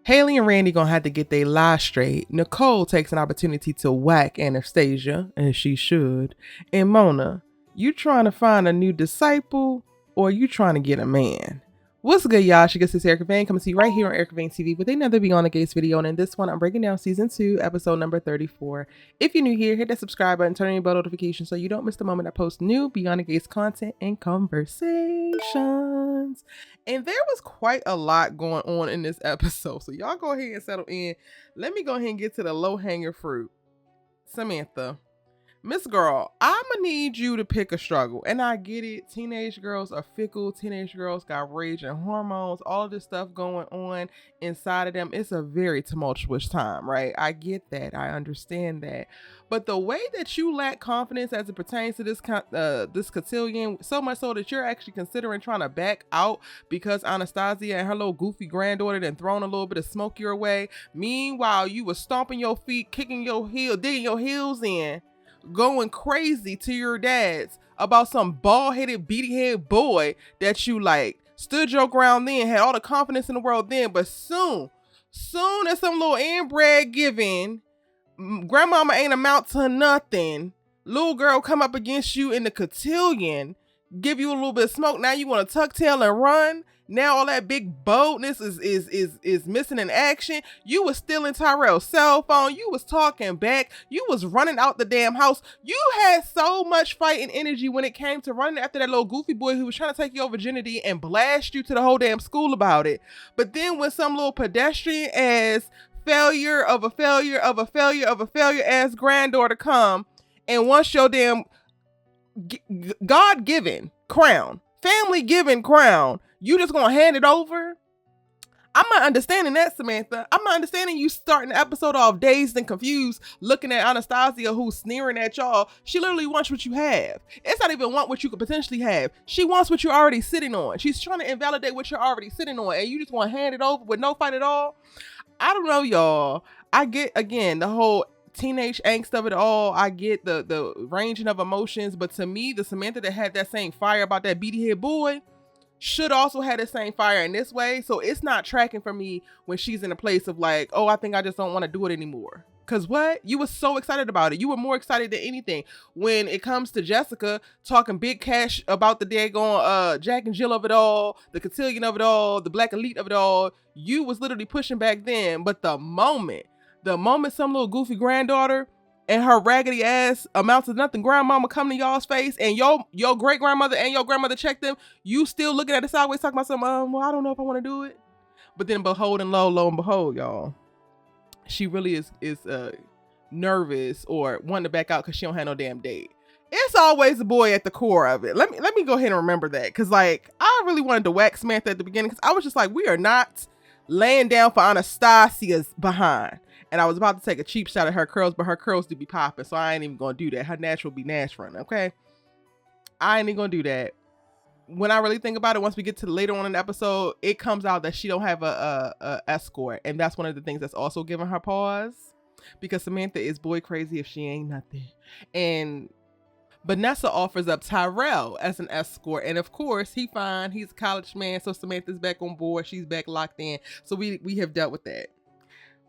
Hayley and Randy gonna have to get their lie straight. Nicole takes an opportunity to whack Anastasia, as she should. And Mona, you trying to find a new disciple or you trying to get a man? What's good, y'all? She gets this Erica Vane. Come see right here on Erica Vane TV with another Beyond the Gates video. And in this one, I'm breaking down season 2, episode number 34. If you're new here, hit that subscribe button, turn on your bell notifications so you don't miss the moment I post new Beyond the Gates content and conversations. And there was quite a lot going on in this episode. So y'all go ahead and settle in. Let me go ahead and get to the low-hanging fruit. Samantha. Miss Girl, I'ma need you to pick a struggle. And I get it. Teenage girls are fickle. Teenage girls got rage and hormones. All of this stuff going on inside of them. It's a very tumultuous time, right? I get that. I understand that. But the way that you lack confidence as it pertains to this cotillion, so much so that you're actually considering trying to back out because Anastasia and her little goofy granddaughter then thrown a little bit of smoke your way. Meanwhile, you was stomping your feet, kicking your heel, digging your heels in, going crazy to your dads about some bald-headed, beady-head boy that you like. Stood your ground then, had all the confidence in the world then, but soon as some little inbred giving, grandmama ain't amount to nothing, little girl come up against you in the cotillion, give you a little bit of smoke, now you want to tuck tail and run. Now all that big boldness is missing in action. You was stealing Tyrell's cell phone. You was talking back. You was running out the damn house. You had so much fighting energy when it came to running after that little goofy boy who was trying to take your virginity and blast you to the whole damn school about it. But then when some little pedestrian ass failure of a failure ass granddaughter come and once your damn God-given crown, family-given crown, you just gonna hand it over? I'm not understanding that, Samantha. I'm not understanding you starting the episode off dazed and confused, looking at Anastasia who's sneering at y'all. She literally wants what you have. It's not even want what you could potentially have. She wants what you're already sitting on. She's trying to invalidate what you're already sitting on, and you just want to hand it over with no fight at all? I don't know, y'all. I get, again, the whole teenage angst of it all. I get the ranging of emotions, but to me, the Samantha that had that same fire about that beady head boy should also have the same fire in this way. So it's not tracking for me when she's in a place of like, oh, I think I just don't want to do it anymore. Cause what? You were so excited about it. You were more excited than anything. When it comes to Jessica talking big cash about the daggone Jack and Jill of it all, the cotillion of it all, the black elite of it all, you was literally pushing back then. But the moment some little goofy granddaughter and her raggedy ass amounts of nothing grandmama come to y'all's face and your great grandmother and your grandmother check them, you still looking at it sideways talking about something, well, I don't know if I want to do it. But then lo and behold, y'all, she really is nervous or wanting to back out because she don't have no damn date. It's always the boy at the core of it. Let me go ahead and remember that, because like I really wanted to wax Samantha at the beginning because I was just like, we are not laying down for Anastasia's behind. And I was about to take a cheap shot at her curls, but her curls do be popping, so I ain't even gonna do that. Her natural be natural, okay? I ain't even gonna do that. When I really think about it, once we get to later on in the episode, it comes out that she don't have a escort, and that's one of the things that's also giving her pause, because Samantha is boy crazy if she ain't nothing. And Vanessa offers up Tyrell as an escort, and of course he's a college man, so Samantha's back on board. She's back locked in, so we have dealt with that.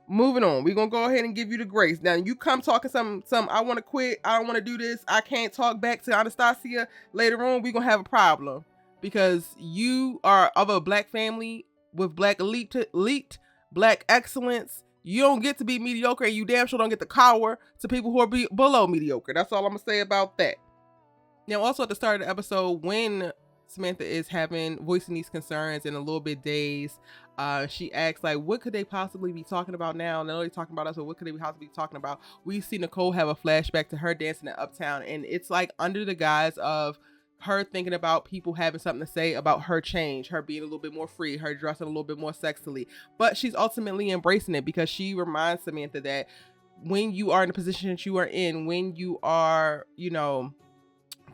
Moving on, we're gonna go ahead and give you the grace. Now you come talking some I want to quit, I don't want to do this, I can't talk back to Anastasia later on, we're gonna have a problem, because you are of a black family with black elite black excellence. You don't get to be mediocre, and you damn sure don't get to cower to people who are below mediocre. That's all I'm gonna say about that. Now also at the start of the episode, when Samantha is voicing these concerns and a little bit dazed, she asks like, what could they possibly be talking about now? And they're only talking about us, but what could they possibly be talking about? We see Nicole have a flashback to her dancing in Uptown, and it's like under the guise of her thinking about people having something to say about her change, her being a little bit more free, her dressing a little bit more sexily, but she's ultimately embracing it because she reminds Samantha that when you are in the position that you are in, when you are,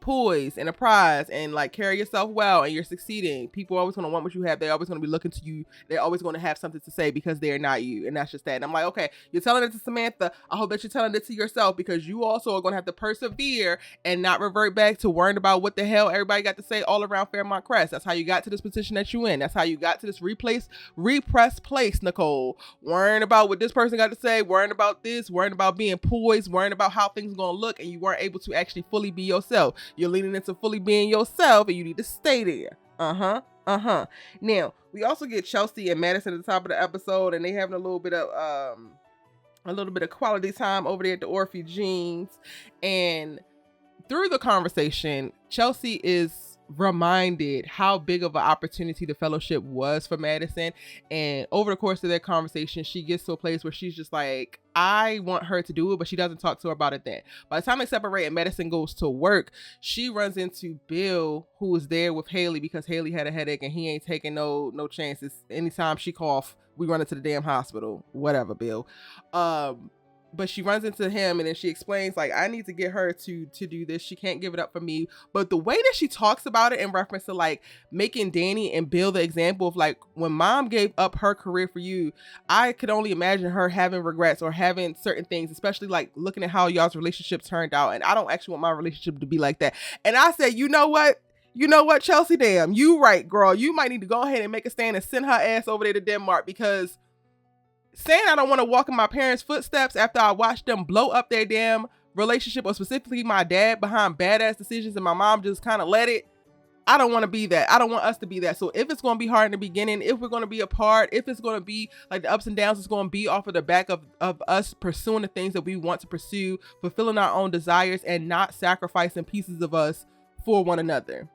poised and a prize and like carry yourself well and you're succeeding, people are always going to want what you have. They're always going to be looking to you. They're always going to have something to say because they're not you. And that's just that. And I'm like, okay, you're telling it to Samantha. I hope that you're telling it to yourself, because you also are going to have to persevere and not revert back to worrying about what the hell everybody got to say all around Fairmont Crest. That's how you got to this position that you in. That's how you got to this repressed place, Nicole. Worrying about what this person got to say, worrying about this, worrying about being poised, worrying about how things are going to look, and you weren't able to actually fully be yourself. You're leaning into fully being yourself, and you need to stay there. Now, we also get Chelsea and Madison at the top of the episode, and they having a little bit of quality time over there at the Orpheus. And through the conversation, Chelsea is reminded how big of an opportunity the fellowship was for Madison. And over the course of their conversation, she gets to a place where she's just like, I want her to do it, but she doesn't talk to her about it then. By the time they separate and Madison goes to work, she runs into Bill, who was there with Hayley because Hayley had a headache and he ain't taking no chances. Anytime she cough, we run into the damn hospital. Whatever, Bill. But she runs into him and then she explains, like, I need to get her to do this. She can't give it up for me. But the way that she talks about it in reference to like making Dani and Bill the example of like, when mom gave up her career for you, I could only imagine her having regrets or having certain things, especially like looking at how y'all's relationship turned out. And I don't actually want my relationship to be like that. And I said, you know what, Chelsea, damn, you right, girl. You might need to go ahead and make a stand and send her ass over there to Denmark, because saying I don't want to walk in my parents' footsteps after I watched them blow up their damn relationship, or specifically my dad, behind badass decisions and my mom just kind of let it. I don't want to be that. I don't want us to be that. So if it's going to be hard in the beginning, if we're going to be apart, if it's going to be like the ups and downs, it's going to be off of the back of us pursuing the things that we want to pursue, fulfilling our own desires and not sacrificing pieces of us for one another.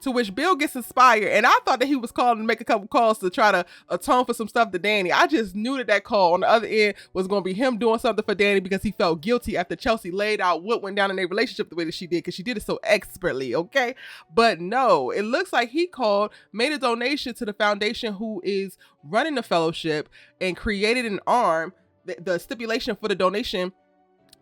To which Bill gets inspired, and I thought that he was calling to make a couple calls to try to atone for some stuff to Dani. I just knew that call on the other end was going to be him doing something for Dani because he felt guilty after Chelsea laid out what went down in their relationship the way that she did, because she did it so expertly, okay? But no, it looks like he called, made a donation to the foundation who is running the fellowship, and created an arm. The stipulation for the donation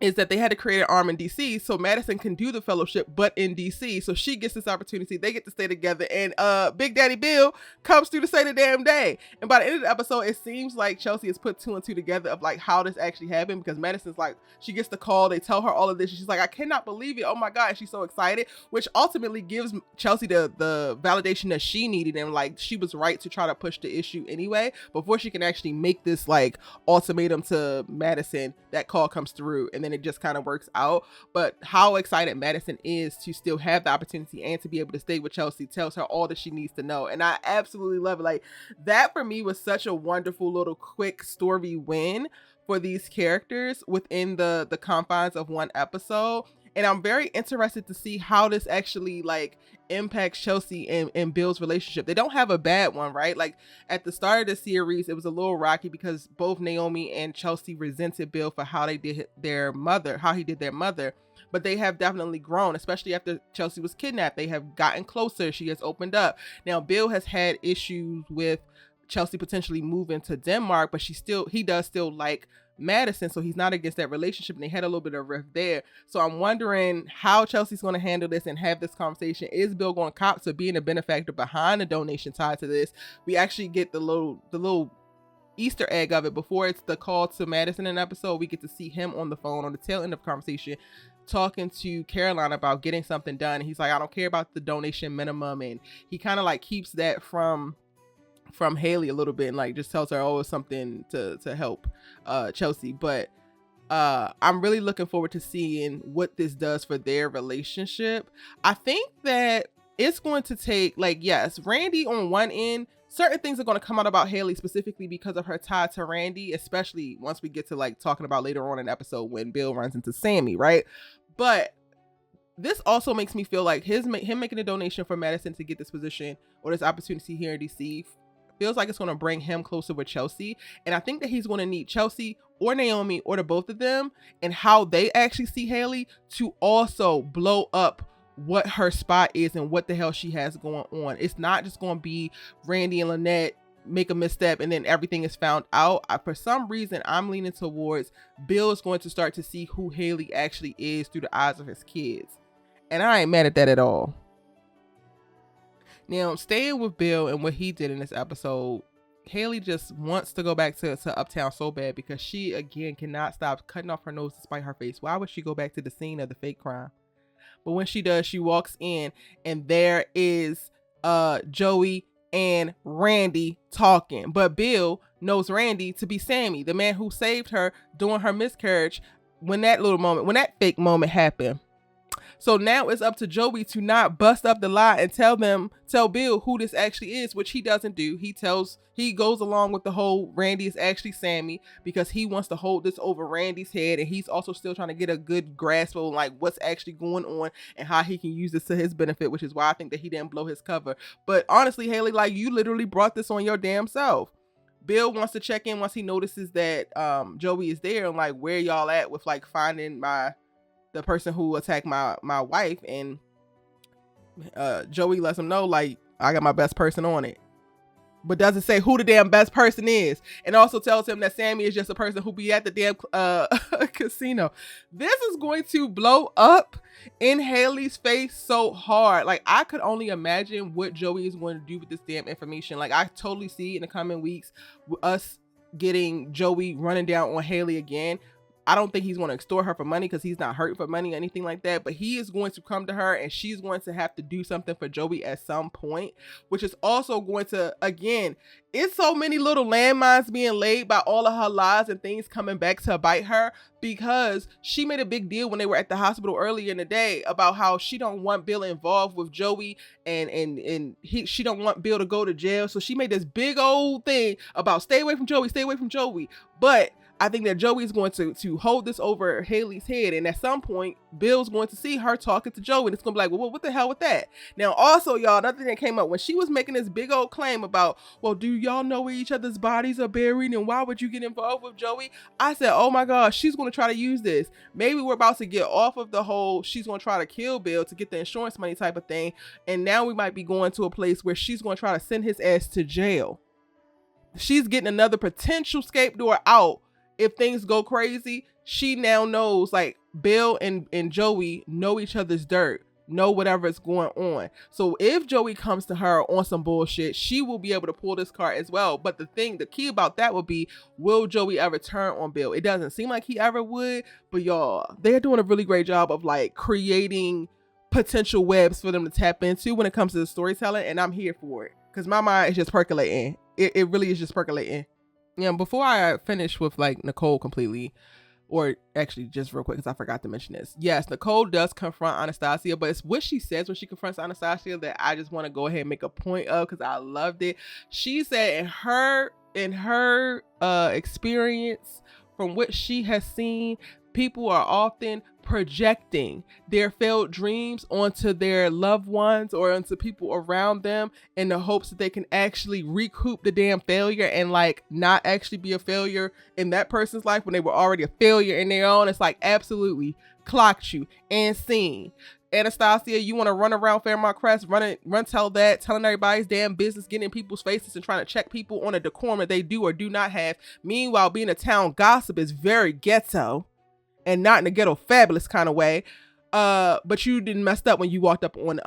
is that they had to create an arm in DC so Madison can do the fellowship, but in DC. So she gets this opportunity. They get to stay together, and Big Daddy Bill comes through to save the damn day. And by the end of the episode, it seems like Chelsea has put 2 and 2 together of like how this actually happened, because Madison's like, she gets the call, they tell her all of this, and she's like, I cannot believe it. Oh my God. And she's so excited, which ultimately gives Chelsea the validation that she needed, and like she was right to try to push the issue anyway before she can actually make this like ultimatum to Madison. That call comes through, and then it just kind of works out. But how excited Madison is to still have the opportunity and to be able to stay with Chelsea tells her all that she needs to know. And I absolutely love it. Like, that for me was such a wonderful little quick story win for these characters within the confines of one episode. And I'm very interested to see how this actually like impacts Chelsea and Bill's relationship. They don't have a bad one, right? Like at the start of the series, it was a little rocky because both Naomi and Chelsea resented Bill for how he did their mother. But they have definitely grown, especially after Chelsea was kidnapped. They have gotten closer. She has opened up. Now, Bill has had issues with Chelsea potentially moving to Denmark, but he does still like Madison, so he's not against that relationship, and they had a little bit of rift there. So I'm wondering how Chelsea's going to handle this and have this conversation. Is Bill going to cop to being a benefactor behind the donation tied to this? We actually get the little Easter egg of it before it's the call to Madison in an episode. We get to see him on the phone on the tail end of the conversation talking to Caroline about getting something done. And he's like, I don't care about the donation minimum, and he kind of like keeps that from Hayley a little bit, and like just tells her, oh, it's something to help Chelsea. But I'm really looking forward to seeing what this does for their relationship. I think that it's going to take, like, yes, Randy on one end, certain things are going to come out about Hayley specifically because of her tie to Randy, especially once we get to like talking about later on in the episode when Bill runs into Sammy, right? But this also makes me feel like him making a donation for Madison to get this position or this opportunity here in DC feels like it's going to bring him closer with Chelsea. And I think that he's going to need Chelsea or Naomi or the both of them and how they actually see Hayley to also blow up what her spot is and what the hell she has going on. It's not just going to be Randy and Lynette make a misstep and then everything is found out. For some reason, I'm leaning towards Bill is going to start to see who Hayley actually is through the eyes of his kids. And I ain't mad at that at all. Now, staying with Bill and what he did in this episode, Hayley just wants to go back to Uptown so bad because she, again, cannot stop cutting off her nose to spite her face. Why would she go back to the scene of the fake crime? But when she does, she walks in and there is Joey and Randy talking. But Bill knows Randy to be Sammy, the man who saved her during her miscarriage when that fake moment happened. So now it's up to Joey to not bust up the lie and tell Bill who this actually is, which he doesn't do. He goes along with the whole Randy is actually Sammy because he wants to hold this over Randy's head, and he's also still trying to get a good grasp of like what's actually going on and how he can use this to his benefit, which is why I think that he didn't blow his cover. But honestly, Hayley, like, you literally brought this on your damn self. Bill wants to check in once he notices that Joey is there and like, where y'all at with like finding the person who attacked my wife, and Joey lets him know like, I got my best person on it, but doesn't say who the damn best person is, and also tells him that Sammy is just a person who be at the damn casino. This is going to blow up in Hayley's face so hard. Like, I could only imagine what Joey is going to do with this damn information. Like, I totally see in the coming weeks us getting Joey running down on Hayley again. I don't think he's going to extort her for money because he's not hurting for money or anything like that. But he is going to come to her and she's going to have to do something for Joey at some point, which is also going to, again, it's so many little landmines being laid by all of her lies and things coming back to bite her, because she made a big deal when they were at the hospital earlier in the day about how she don't want Bill involved with Joey and she don't want Bill to go to jail. So she made this big old thing about stay away from Joey. But I think that Joey is going to hold this over Hayley's head, and at some point Bill's going to see her talking to Joey, and it's gonna be like, well, what the hell with that? Now, also, y'all, another thing that came up when she was making this big old claim about, well, do y'all know where each other's bodies are buried, and why would you get involved with Joey? I said, oh my gosh, she's going to try to use this. Maybe we're about to get off of the whole she's going to try to kill Bill to get the insurance money type of thing, and now we might be going to a place where she's going to try to send his ass to jail. She's getting another potential scapegoat out. If things go crazy, she now knows, like, Bill and Joey know each other's dirt, know whatever is going on. So if Joey comes to her on some bullshit, she will be able to pull this card as well. But the key about that would be, will Joey ever turn on Bill? It doesn't seem like he ever would, but y'all, they're doing a really great job of like creating potential webs for them to tap into when it comes to the storytelling, and I'm here for it because my mind is just percolating. It really is just percolating. Yeah, before I finish with like Nicole completely, or actually just real quick because I forgot to mention this. Yes, Nicole does confront Anastasia, but it's what she says when she confronts Anastasia that I just want to go ahead and make a point of because I loved it. She said in her experience, from what she has seen, people are often projecting their failed dreams onto their loved ones or onto people around them in the hopes that they can actually recoup the damn failure and like not actually be a failure in that person's life when they were already a failure in their own. It's like, absolutely clocked you and seen. Anastasia, you want to run around Fairmont Crest, telling everybody's damn business, getting in people's faces and trying to check people on a decorum that they do or do not have. Meanwhile, being a town gossip is very ghetto. And not in a ghetto fabulous kind of way. But you didn't mess up when you walked up on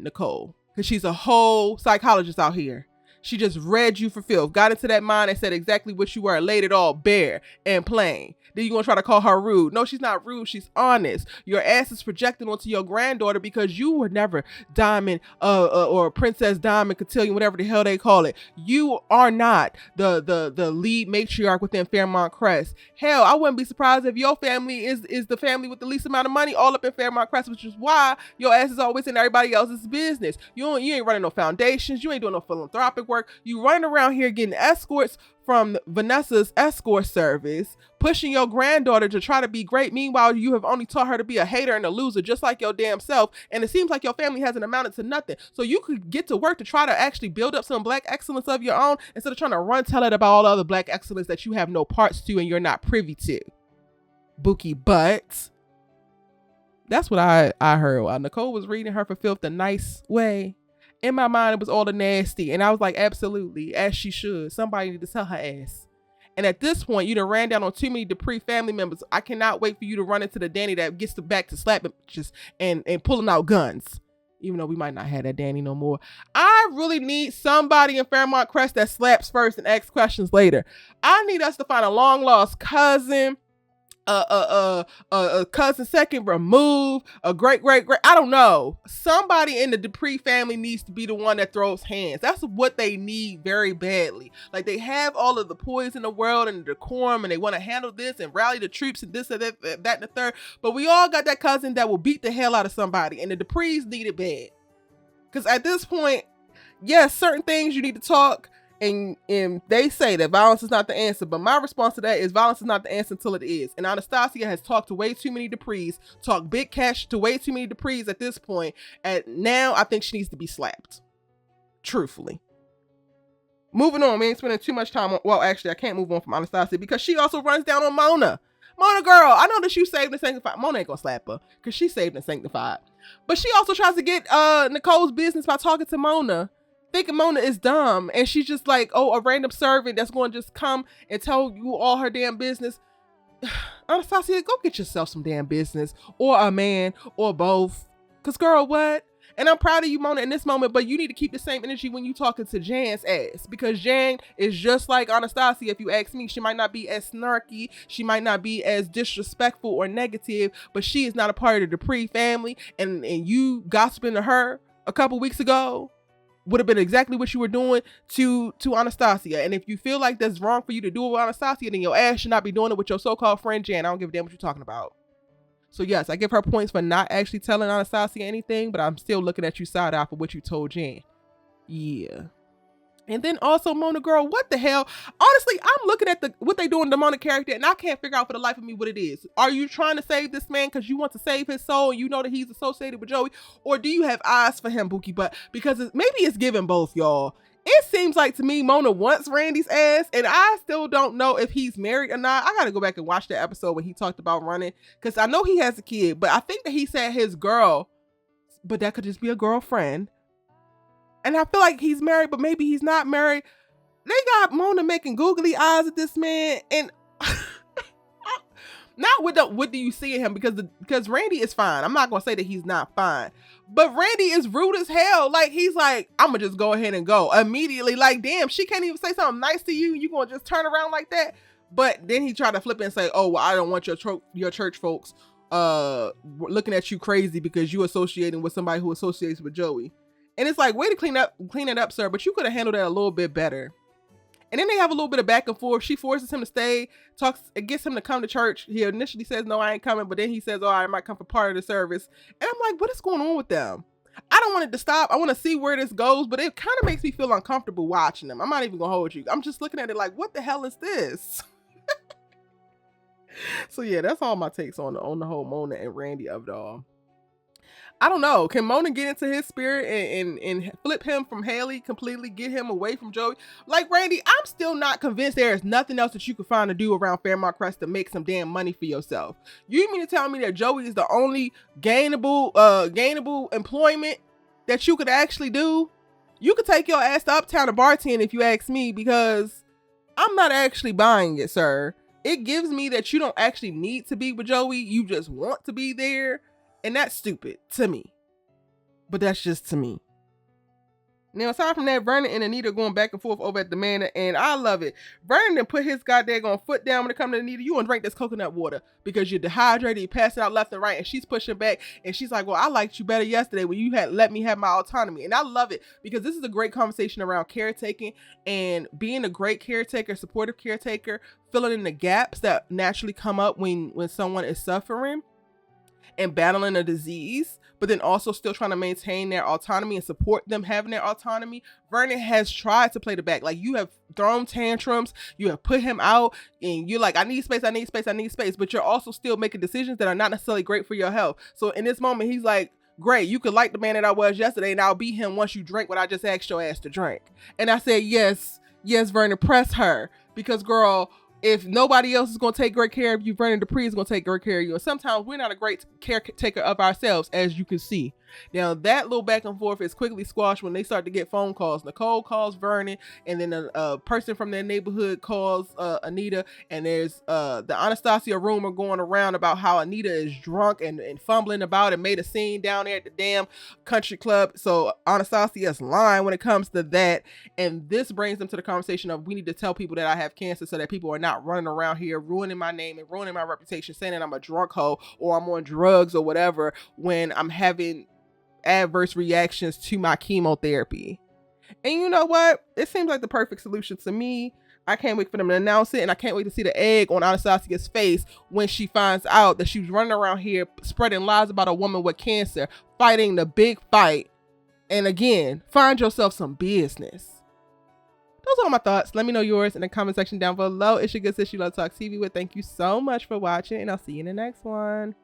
Nicole. Because she's a whole psychologist out here. She just read you for filth. Got into that mind and said exactly what you were. Laid it all bare and plain. Then you gonna try to call her rude. No, she's not rude. She's honest. Your ass is projecting onto your granddaughter because you were never Diamond or Princess Diamond Cotillion, whatever the hell they call it. You are not the lead matriarch within Fairmont Crest. Hell, I wouldn't be surprised if your family is the family with the least amount of money all up in Fairmont Crest, which is why your ass is always in everybody else's business. You ain't running no foundations. You ain't doing no philanthropic work. You running around here getting escorts from Vanessa's escort service, pushing your granddaughter to try to be great. Meanwhile, you have only taught her to be a hater and a loser, just like your damn self. And it seems like your family hasn't amounted to nothing. So you could get to work to try to actually build up some black excellence of your own instead of trying to tell it about all the other black excellence that you have no parts to and you're not privy to. Bookie butt. That's what I heard while Nicole was reading her for filth the nice way. In my mind, it was all the nasty. And I was like, absolutely, as she should. Somebody need to tell her ass. And at this point, you done ran down on too many Dupree family members. I cannot wait for you to run into the Dani that gets back to slapping and pulling out guns. Even though we might not have that Dani no more. I really need somebody in Fairmont Crest that slaps first and asks questions later. I need us to find a long lost cousin, a cousin second removed, a great, I don't know. Somebody in the Dupree family needs to be the one that throws hands. That's what they need very badly. Like, they have all of the poise in the world and the decorum, and they want to handle this and rally the troops and this and that and the third. But we all got that cousin that will beat the hell out of somebody, and the Duprees need it bad. Because at this point, yes, certain things you need to talk. And they say that violence is not the answer, but my response to that is violence is not the answer until it is. And Anastasia has talked to way too many Duprees, talked big cash to way too many Duprees at this point. And now I think she needs to be slapped. Truthfully. Moving on, we ain't spending too much time on, well, actually, I can't move on from Anastasia because she also runs down on Mona. Mona, girl, I know that you saved and sanctified. Mona ain't gonna slap her because she saved and sanctified. But she also tries to get Nicole's business by talking to Mona, thinking Mona is dumb, and she's just like, oh, a random servant that's going to just come and tell you all her damn business. Anastasia, go get yourself some damn business, or a man, or both. Cause girl, what? And I'm proud of you, Mona, in this moment, but you need to keep the same energy when you talking to Jan's ass, because Jan is just like Anastasia. If you ask me, she might not be as snarky, she might not be as disrespectful or negative, but she is not a part of the Dupree family, and you gossiping to her a couple weeks ago would have been exactly what you were doing to Anastasia. And if you feel like that's wrong for you to do it with Anastasia, then your ass should not be doing it with your so-called friend Jan. I don't give a damn what you're talking about. So yes, I give her points for not actually telling Anastasia anything, but I'm still looking at you side eye for what you told Jan. Yeah. And then also, Mona, girl, what the hell? Honestly, I'm looking at what they doing to the Mona character, and I can't figure out for the life of me what it is. Are you trying to save this man because you want to save his soul and you know that he's associated with Joey? Or do you have eyes for him, Buki? But because maybe it's giving both, y'all. It seems like to me Mona wants Randy's ass, and I still don't know if he's married or not. I got to go back and watch the episode when he talked about running, because I know he has a kid, but I think that he said his girl, but that could just be a girlfriend. And I feel like he's married, but maybe he's not married. They got Mona making googly eyes at this man, and not with the what do you see in him, because Randy is fine. I'm not gonna say that he's not fine, but Randy is rude as hell. Like, he's like, I'm gonna just go ahead and go immediately. Like, damn, she can't even say something nice to you. You gonna just turn around like that? But then he tried to flip it and say, oh, well, I don't want your church folks looking at you crazy because you associating with somebody who associates with Joey. And it's like, way to clean it up, sir. But you could have handled that a little bit better. And then they have a little bit of back and forth. She forces him to stay, gets him to come to church. He initially says, no, I ain't coming. But then he says, oh, I might come for part of the service. And I'm like, what is going on with them? I don't want it to stop. I want to see where this goes. But it kind of makes me feel uncomfortable watching them. I'm not even going to hold you. I'm just looking at it like, what the hell is this? So yeah, that's all my takes on the whole Mona and Randy of it all. I don't know. Can Mona get into his spirit and flip him from Hayley completely, get him away from Joey? Like, Randy, I'm still not convinced there is nothing else that you could find to do around Fairmont Crest to make some damn money for yourself. You mean to tell me that Joey is the only gainable employment that you could actually do? You could take your ass to Uptown and bartend if you ask me, because I'm not actually buying it, sir. It gives me that you don't actually need to be with Joey. You just want to be there. And that's stupid to me. But that's just to me. Now, aside from that, Vernon and Anita going back and forth over at the manor, and I love it. Vernon done put his goddamn foot down when it comes to Anita. You want to drink this coconut water because you're dehydrated, you pass it out left and right, and she's pushing back, and she's like, well, I liked you better yesterday when you had let me have my autonomy. And I love it because this is a great conversation around caretaking and being a great caretaker, supportive caretaker, filling in the gaps that naturally come up when someone is suffering and battling a disease, but then also still trying to maintain their autonomy and support them having their autonomy. Vernon has tried to play the back. Like, you have thrown tantrums, you have put him out, and you're like, I need space, but you're also still making decisions that are not necessarily great for your health. So in this moment, he's like, great, you could like the man that I was yesterday, and I'll be him once you drink what I just asked your ass to drink. And I said, yes, Vernon, press her, because girl, if nobody else is going to take great care of you, Vernon Dupree is going to take great care of you. And sometimes we're not a great caretaker of ourselves, as you can see. Now, that little back and forth is quickly squashed when they start to get phone calls. Nicole calls Vernon, and then a person from their neighborhood calls Anita, and there's the Anastasia rumor going around about how Anita is drunk and fumbling about and made a scene down there at the damn country club. So Anastasia's lying when it comes to that. And this brings them to the conversation of, we need to tell people that I have cancer so that people are not running around here ruining my name and ruining my reputation, saying that I'm a drunk hoe or I'm on drugs or whatever when I'm having adverse reactions to my chemotherapy. And you know what? It seems like the perfect solution to me. I can't wait for them to announce it, and I can't wait to see the egg on Anastasia's face when she finds out that she was running around here spreading lies about a woman with cancer, fighting the big fight. And again, find yourself some business. Those are all my thoughts. Let me know yours in the comment section down below. It's your good sis you love to talk TV with. Thank you so much for watching, and I'll see you in the next one.